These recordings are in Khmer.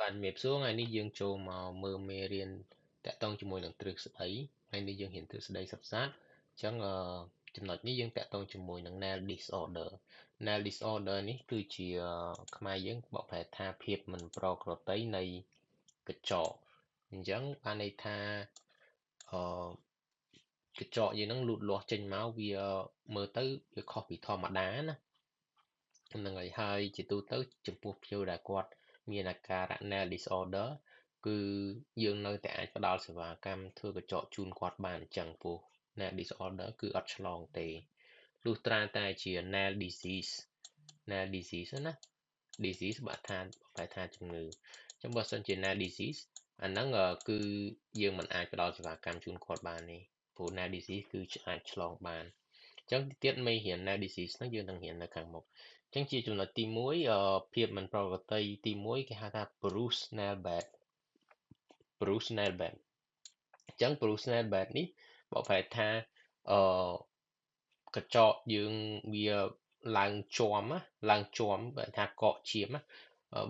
Bạn mẹp xuống ngàyនេះយើងចូលមកមើលមេរៀនតាក់ទងជាមួយនឹងទ្រឹស្ដីហើយនេះយើងរៀនទ្រឹស្ដីសិក្សាអញ្ចឹងចំណុចនេះយើងតាក់ទងជាមួយនឹង Nail disorder Nail disorder នេះគឺជាខ្មែរយើងបកប្រែថាភាពមិនប្រក្រតីនៃកញ្ចក់អញ្ចឹងបានន័យថាអឺកញ្ចក់យើងនឹងលូតលាស់ចេញមកវាមើលទៅវាខុសពីធម្មតាណាហ្នឹងហើយជាទូទៅចំពោះភ្ញៀវដែលគាត់មានអាការៈ nail disorder គឺយើងនៅតែអាចផ្ដល់សេវាកម្មធ្វើកញ្ចក់ជូនគាត់បានអញ្ចឹងពោះ nail disorder គឺអត់ឆ្លងទេលុះត្រាតែជា nail disease ណា disease បើថាជំងឺអញ្ចឹងបើសិនជា nail disease អាហ្នឹងគឺយើងមិនអាចផ្ដល់សេវាកម្មជូនគាត់បានទេព្រោះ nail disease គឺអាចឆ្លងបានអញ្ចឹងទៀតមេរៀន nail disease ហ្នឹងយើងនឹងរៀននៅខាងមុខអញ្ចឹងជាចំណុចទី1ភាពមិនប្រក្រតីទី1គេហៅថា bruised nail bed អញ្ចឹង bruised nail bed នេះបកប្រែថាអឺកញ្ចក់យើងវាឡើងជាំបើថាកកជាម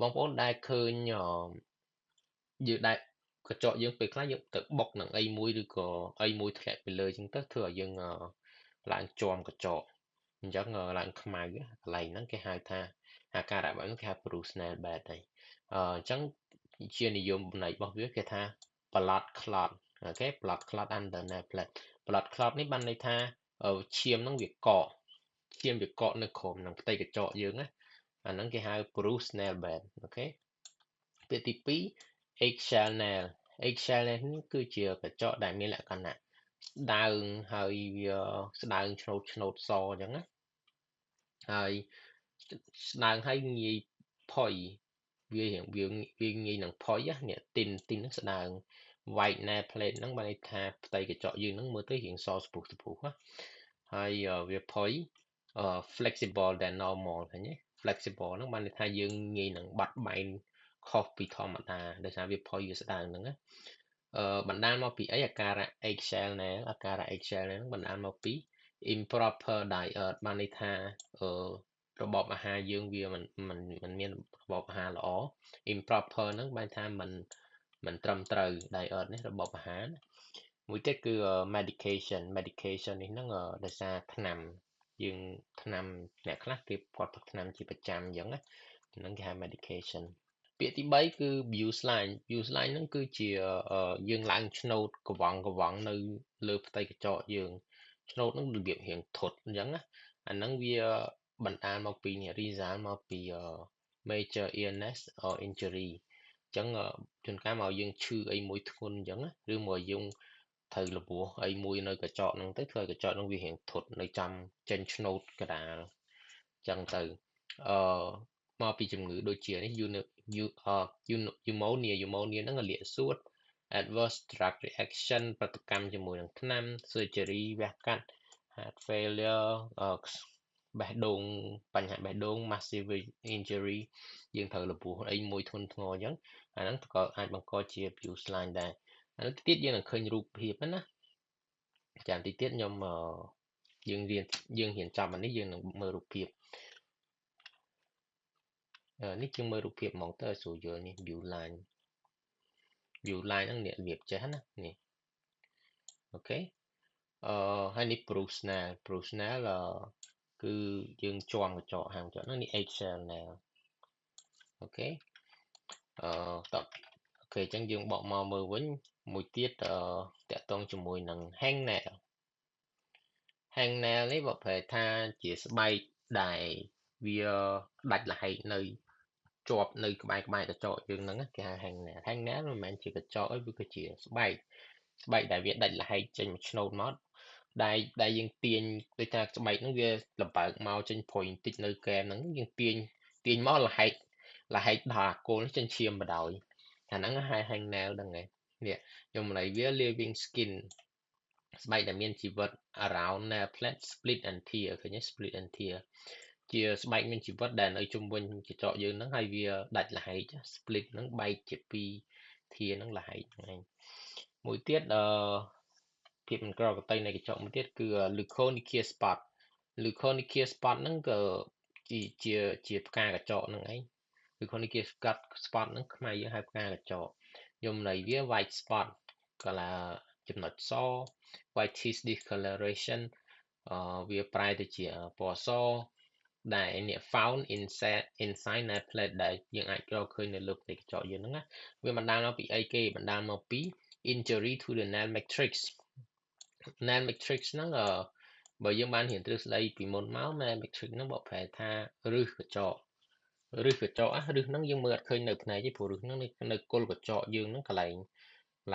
បងប្អូនដែលឃើញយើងដែលកញ្ចក់យើងពេលខ្លះយើងទៅបុកនឹងអីមួយឬក៏អីមួយធ្លាក់ពីលើអញ្ចឹងទៅធ្វើឲ្យយើងឡើងជាំកញ្ចក់អញ្ចឹងឡើងខ្មៅកន្លែងហ្នឹងគេហៅថាអាការៈបែបហ្នឹងគេហៅ bruised nail bed ហើយអញ្ចឹងជានិយមន័យរបស់វាគេថា blood clot អូខេ blood clot under nail plate blood clot នេះបានន័យថាឈាមហ្នឹងវាកកនៅក្រោមនឹងផ្ទៃកញ្ចក់យើងណាអាហ្នឹងគេហៅ bruised nail bed អូខេពាក្យទី2 eggshell nail នេះគឺជាកញ្ចក់ដែលមានលក្ខណៈស្ដើងហើយវាស្ដើងឆ្នោតសអញ្ចឹងណាហើយស្ដើងហើយងាយផុយវាងាយនឹងផុយនេះទីនហ្នឹងស្ដើង white nail plate ហ្នឹងបានន័យថាផ្ទៃកញ្ចក់យើងហ្នឹងមើលទៅរាងសស្ពុះណាហើយវាផុយflexible than normal ឃើញទេ flexible ហ្នឹងបានន័យថាយើងងាយនឹងបាត់បែនខុសពីធម្មតាដោយសារវាផុយវាស្ដើងហ្នឹងណាបណ្ដាលមកពីអីអាការៈ eggshell nail ហ្នឹងបណ្ដាលមកពី improper diet បានន័យថារបបអាហារយើងវាមិនមានរបបអាហារល្អ improper ហ្នឹងបានថាមិនត្រឹមត្រូវ diet នេះរបបអាហារមួយទៀតគឺ medication នេះហ្នឹងដោយសារថ្នាំអ្នកខ្លះគេគាត់ផឹកថ្នាំជាប្រចាំអញ្ចឹងណាហ្នឹងគេហៅ medication ពាក្យទី3គឺ view line ហ្នឹងគឺជាយើងឡើងឆ្នោតកវង់នៅលើផ្ទៃកញ្ចក់យើងឆ្នោតហ្នឹងរបៀបរៀងធត់អញ្ចឹងណាអាហ្នឹងវាបណ្ដាលមកពីresult មកពី major illness or injury អញ្ចឹងជួនកាលមកយើងឈឺអីមួយធ្ងន់អញ្ចឹងណាឬមកយើងត្រូវលបោះអីមួយនៅកញ្ចក់ហ្នឹងទៅធ្វើឲ្យកញ្ចក់ហ្នឹងវារៀងធត់នៅចំចេញឆ្នោតកដាលអញ្ចឹងទៅមកពីជំងឺដូចជានេះpneumonia ហ្នឹងលាកសួត adverse drug reaction ប្រតិកម្មជាមួយនឹងថ្នាំ surgery វះកាត់ heart failure បេះដូងបញ្ហាបេះដូង massive injury យើងត្រូវលបោះអីមួយធ្ងន់ធ្ងរអញ្ចឹងអាហ្នឹងក៏អាចបង្កជា view line ដែរអានេះទៀតយើងនឹងឃើញរូបភាពណាចាំតិចទៀតខ្ញុំយើងរៀនចប់អានេះយើងនឹងមើលរូបភាពនេះជាងមើលរូបភាពហ្មងទៅស្រួលយល់នេះ view line ហ្នឹងអ្នករបៀបចេះណានេះអូខេហើយនេះ bruised nail គឺយើងជាំកញ្ចក់ហាងកញ្ចក់ហ្នឹងនេះ eggshell nail អូខេតបអូខេអញ្ចឹងយើងបកមកមើលវិញមួយទៀតតាក់ទងជាមួយនឹង hangnail នេះបើប្រែថាជាស្បែកដែលវាដាច់លហែកនៅជាប់នៅក្បែរកញ្ចក់យើងហ្នឹងគេហៅ hangnail មិនមែនជាកញ្ចក់ទេវាគឺជាស្បែកដែលវាដាច់លហែកចេញមួយឆ្នោតមកដែលយើងទាញដូចថាស្បែកហ្នឹងវាលបើកមកចេញព្រុយបន្តិចនៅកែមហ្នឹងយើងទាញមកលហែកដល់អាគល់ចេញឈាមបដ ாய் អាហ្នឹងហៅ hangnail ហ្នឹងឯងនេះខ្ញុំន័យវា living skin ស្បែកដែលមានជីវិត around nail plate split and tear ឃើញទេ split and tear ជាស្បែកមានជីវិតដែលនៅជុំវិញកញ្ចក់យើងហ្នឹងហើយវាដាច់លហែក split ហ្នឹងបែកជាពីរ tear ហ្នឹងលហែកហ្នឹងឯងមួយទៀតភាពមិនក្រប្រតីនៃកញ្ចក់មួយទៀតគឺ leukonychia spot ហ្នឹងក៏ជាផ្កាកញ្ចក់ហ្នឹងឯង gluconeogenesis spot ហ្នឹងខ្មែរយើងហៅផ្កាកញ្ចក់ខ្ញុំន័យវា white spot ក៏làចំណុចស white teeth discoloration វាប្រែទៅជាពណ៌សដែល found inside nail plate ដែលយើងអាចរកឃើញនៅលើផ្ទៃកញ្ចក់យើងហ្នឹងណាវាបណ្ដាលមកពីអីគេបណ្ដាលមកពី injury to the nail matrix ហ្នឹងបើយើងបានរៀនទ្រឹស្ដីពីមុនមក nail matrix ហ្នឹងបកប្រែថារឹសកញ្ចក់រឹសហ្នឹងយើងមើលអត់ឃើញនៅភ្នែកទេព្រោះរឹសហ្នឹងនៅគល់កញ្ចក់យើងហ្នឹងកន្លែ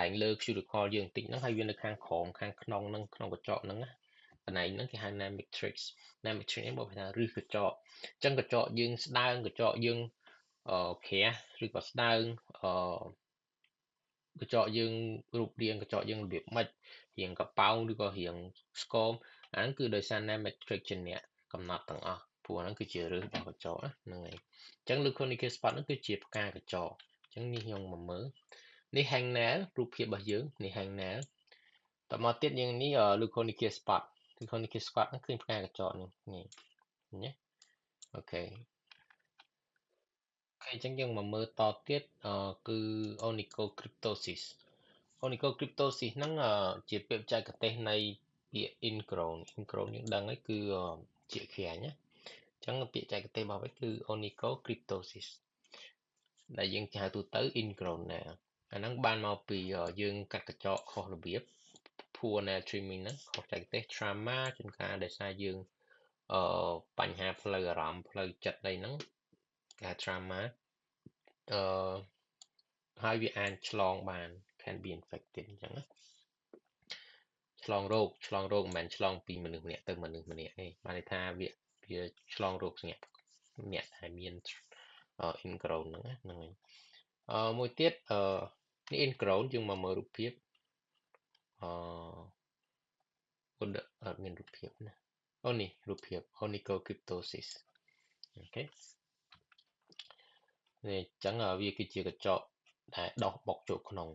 ងលើ cuticle យើងបន្តិចហ្នឹងហើយវានៅខាងក្រោមខាងក្នុងហ្នឹងក្នុងកញ្ចក់ហ្នឹងណាកន្លែងហ្នឹងគេហៅ nail matrix ហ្នឹងបកប្រែថារឹសកញ្ចក់អញ្ចឹងកញ្ចក់យើងស្ដើងកញ្ចក់យើងក្រាស់ឬក៏ស្ដើងកញ្ចក់យើងរូបរាងកញ្ចក់យើងរបៀបម៉េចរាងកប៉ោងឬក៏រាងស្គមអាហ្នឹងគឺដោយសារ nail matrix ជាអ្នកកំណត់ទាំងអស់ព្រោះហ្នឹងគឺជារឹសរបស់កញ្ចក់ហ្នឹងហើយអញ្ចឹង Leukonickel spot ហ្នឹងគឺជាផ្កាកញ្ចក់អញ្ចឹងនេះខ្ញុំមកមើលនេះ hangnail រូបភាពរបស់យើងនេះ hangnail តមកទៀតយើងនេះ Leukonickel spot ហ្នឹងឃើញផ្កាកញ្ចក់នេះណាអូខេអញ្ចឹងយើងមកមើលតទៀតគឺ onychocryptosis ហ្នឹងជាពាក្យបច្ចេកទេសនៃពាក្យ ingrown យើងដឹងហើយគឺជាក្រាញណាអញ្ចឹងពាក្យបច្ចេកទេសរបស់វាគឺ onychocryptosis ដែលយើងហៅទូទៅ ingrown nail អាហ្នឹងបានមកពីយើងកាត់កញ្ចក់ខុសរបៀប poor nail trimming ហ្នឹងខុសបច្ចេកទេស trauma ជួនកាលដោយសារយើងបញ្ហាផ្លូវអារម្មណ៍ផ្លូវចិត្តអីហ្នឹងគេហៅ trauma ហើយវាអាចឆ្លងបាន can be infected អញ្ចឹងណាឆ្លងរោគមិនមែនឆ្លងពីមនុស្សម្នាក់ទៅមនុស្សម្នាក់ទេបានន័យថាវាឆ្លងរោគសម្រាប់អ្នកដែលមាន ingrown ហ្នឹងហើយមួយទៀតនេះ ingrown យើងមកមើលរូបភាពអត់មានរូបភាពណាអូនេះរូបភាព onychocryptosis អូខេនេះអញ្ចឹងវាគឺជាកញ្ចក់ដែលដោះបុកចូលក្នុង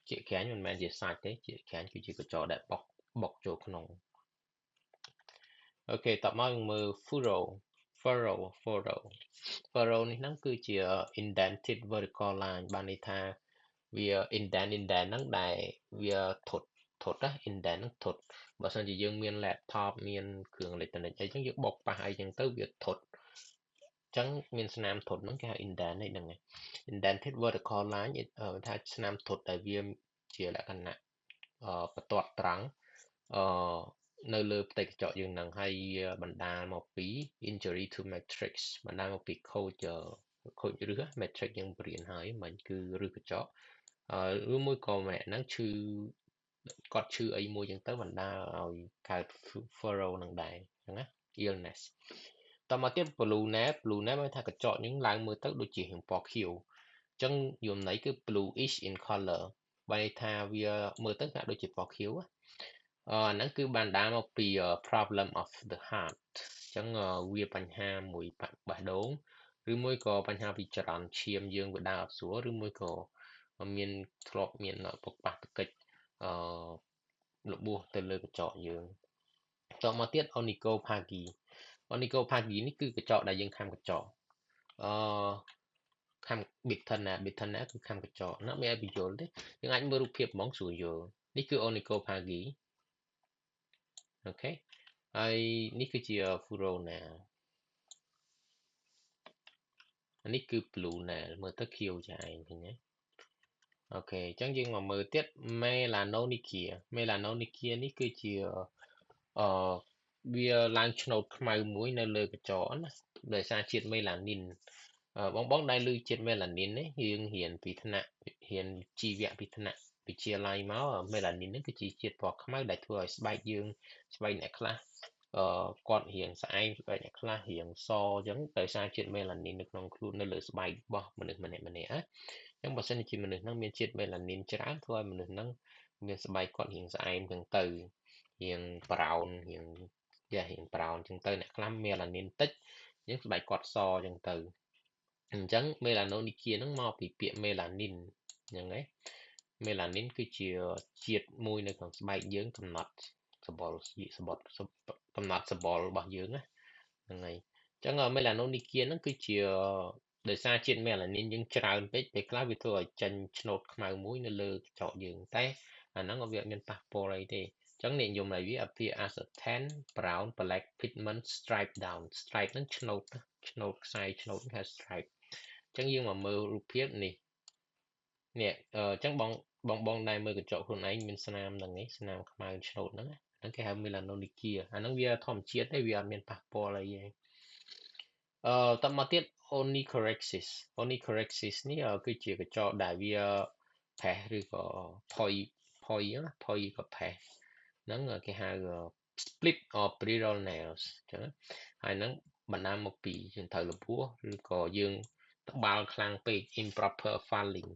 ជាក្រាញ់មិនមែនជាសាច់ទេជាក្រាញ់គឺជាកញ្ចក់ដែលបុកចូលក្នុងអូខេតបមកយើងមើល furrow នេះហ្នឹងគឺជា indented vertical line បានន័យថាវា indent ហ្នឹងដែលវាធត់ណា indent ហ្នឹងធត់បើសិនជាយើងមាន laptop មានគ្រឿងអេឡិចត្រូនិកអីចឹងយើងបុកប៉ះអីចឹងទៅវាធត់ចឹងមានស្នាមធត់ហ្នឹងគេហៅ indent ហ្នឹង indented vertical line ថាស្នាមធត់ដែលវាជាលក្ខណៈបន្ទាត់ត្រង់នៅលើផ្ទៃកញ្ចក់យើងហ្នឹងហើយបណ្ដាលមកពី injury to matrix បណ្ដាលមកពីខូចឬ matrix យើងបរៀនហើយមិនគឺឬកញ្ចក់ឬមួយក៏ម្នាក់ហ្នឹងគាត់ឈឺអីមួយចឹងទៅបណ្ដាលឲ្យកើត furrow នឹងដែរចឹងណា illness តមកទៀត blue nail មានថាកញ្ចក់យើងឡើងមើលទៅដូចជារាងពណ៌ខៀវអញ្ចឹងយមន័យគឺ bluish in color បែរថាវាមើលទៅហាក់ដូចជាពណ៌ខៀវអាហ្នឹងគឺបានដាលមកពី problem of the heart អញ្ចឹងវាបញ្ហាមួយបេះដូងឬមួយក៏បញ្ហាពីចរន្តឈាមយើងវាដើរអត់ស្រួលឬមួយក៏មានធ្លាប់មានពុកប៉ះទង្គិចរបួសទៅលើកញ្ចក់យើងតមកទៀត onychophagy នេះគឺកញ្ចក់ដែលយើងខាំកញ្ចក់ខាំ beaten nail គឺខាំកញ្ចក់ណាមានឲ្យបញ្យល់ទេយើងអាចមើលរូបភាពហ្មងស្រួលយល់នេះគឺ onychophagy អូខេហើយនេះគឺជា furrow nail នេះគឺ blue nail មើលទៅខៀវចាឯងឃើញទេអូខេអញ្ចឹងយើងមកមើលទៀត melanonychia នេះគឺជាវាឡើងឆ្នោតខ្មៅមួយនៅលើកញ្ចក់ណាដោយសារជាតិ melanin បងដែលឮជាតិ melanin នេះយើងរៀនពីថ្នាក់រៀនជីវៈពីថ្នាក់វិទ្យាល័យមក melanin នេះគឺជាជាតិពណ៌ខ្មៅដែលធ្វើឲ្យស្បែកអ្នកខ្លះគាត់រៀងស្អែកស្បែកអ្នកខ្លះរៀងសអញ្ចឹងដោយសារជាតិ melanin នៅក្នុងខ្លួននៅលើស្បែករបស់មនុស្សម្នាក់ណាអញ្ចឹងបើសិនជាមនុស្សហ្នឹងមានជាតិ melanin ច្រើនធ្វើឲ្យមនុស្សហ្នឹងមានស្បែកគាត់រៀងស្អែមអញ្ចឹងទៅរៀង brown រៀងអញ្ចឹងទៅអ្នកខ្លះ melanin តិចអញ្ចឹងស្បែកគាត់សអញ្ចឹងទៅអញ្ចឹង melanonychia ហ្នឹងមកពីពាក្យ melanin អញ្ចឹងហ៎ melanin គឺជាជាតិមួយនៅក្នុងស្បែកយើងកំណត់សម្បុររបស់យើងណាហ្នឹងហើយអញ្ចឹង melanonychia ហ្នឹងគឺជា ដោយសារជាតិមេឡានីនយើងច្រើនពេកពេលខ្លះវាធ្វើឲ្យចេញឆ្នោតខ្មៅមួយនៅលើកញ្ចក់យើងតែអាហ្នឹងវាអត់មានប៉ះពាល់អីទេអញ្ចឹងនិយមន័យវា appear as a tan brown black pigment stripe down stripe ហ្នឹងឆ្នោតខ្សែឆ្នោតហៅ stripe អញ្ចឹងយើងមកមើលរូបភាពនេះនេះអញ្ចឹងបងដែរមើលកញ្ចក់ខ្លួនឯងមានស្នាមហ្នឹងឯងស្នាមខ្មៅឆ្នោតហ្នឹងគេហៅ melanolikia អាហ្នឹងវាធម្មជាតិទេវាអត់មានប៉ះពាល់អីទេតមកទៀត onychorexis នេះគឺជាកញ្ចក់ដែលវាផេះឬក៏ផុយក៏ផេះហ្នឹងគេហៅ split or brittle nails អញ្ចឹងហើយហ្នឹងបណ្ដាលមកពីយើងត្រូវលពោះឬក៏យើងត្បាល់ខ្លាំងពេក improper filing